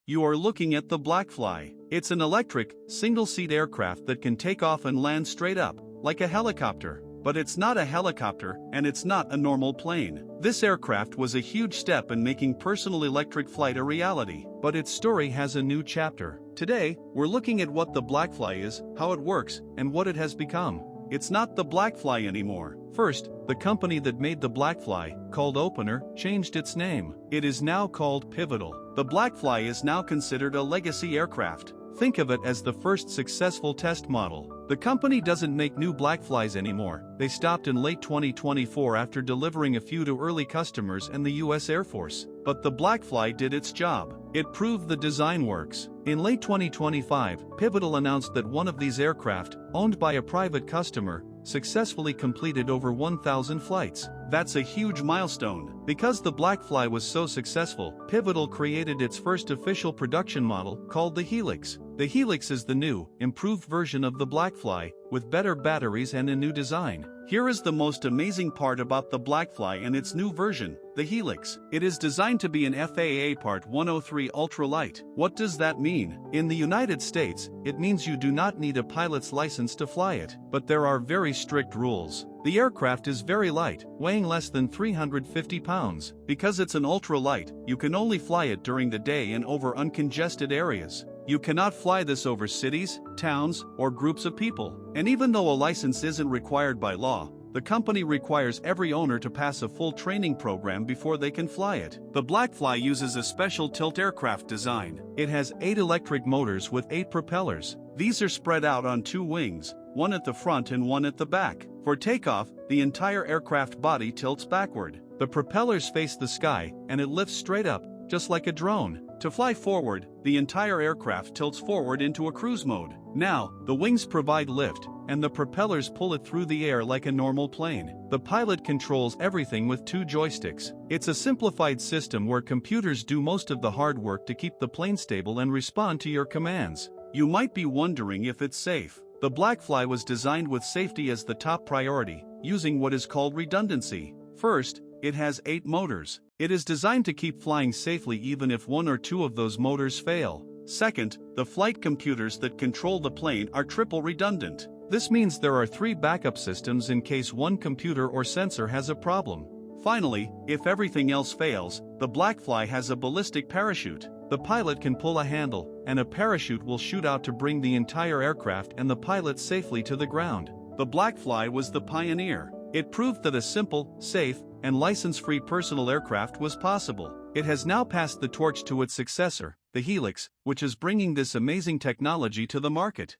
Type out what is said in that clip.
You are looking at the Blackfly. It's an electric, single-seat aircraft that can take off and land straight up, like a helicopter. But it's not a helicopter, and it's not a normal plane. This aircraft was a huge step in making personal electric flight a reality, but its story has a new chapter. Today, we're looking at what the Blackfly is, how it works, and what it has become. It's not the Blackfly anymore. First, the company that made the Blackfly, called Opener, changed its name. It is now called Pivotal. The Blackfly is now considered a legacy aircraft. Think of it as the first successful test model. The company doesn't make new Blackflies anymore. They stopped in late 2024 after delivering a few to early customers and the US Air Force. But the Blackfly did its job. It proved the design works. In late 2025, Pivotal announced that one of these aircraft, owned by a private customer, successfully completed over 1,000 flights. That's a huge milestone. Because the Blackfly was so successful, Pivotal created its first official production model, called the Helix. The Helix is the new, improved version of the Blackfly, with better batteries and a new design. Here is the most amazing part about the Blackfly and its new version, the Helix. It is designed to be an FAA Part 103 ultralight. What does that mean? In the United States, it means you do not need a pilot's license to fly it, but there are very strict rules. The aircraft is very light, weighing less than 350 pounds. Because it's an ultralight, you can only fly it during the day and over uncongested areas. You cannot fly this over cities, towns, or groups of people. And even though a license isn't required by law, the company requires every owner to pass a full training program before they can fly it. The Blackfly uses a special tilt aircraft design. It has 8 electric motors with 8 propellers. These are spread out on 2 wings, one at the front and one at the back. For takeoff, the entire aircraft body tilts backward. The propellers face the sky, and it lifts straight up, just like a drone. To fly forward, the entire aircraft tilts forward into a cruise mode. Now, the wings provide lift, and the propellers pull it through the air like a normal plane. The pilot controls everything with 2 joysticks. It's a simplified system where computers do most of the hard work to keep the plane stable and respond to your commands. You might be wondering if it's safe. The Blackfly was designed with safety as the top priority, using what is called redundancy. First, it has 8 motors. It is designed to keep flying safely even if 1 or 2 of those motors fail. Second, the flight computers that control the plane are triple redundant. This means there are 3 backup systems in case one computer or sensor has a problem. Finally, if everything else fails, the Blackfly has a ballistic parachute. The pilot can pull a handle, and a parachute will shoot out to bring the entire aircraft and the pilot safely to the ground. The Blackfly was the pioneer. It proved that a simple, safe, and license-free personal aircraft was possible. It has now passed the torch to its successor, the Helix, which is bringing this amazing technology to the market.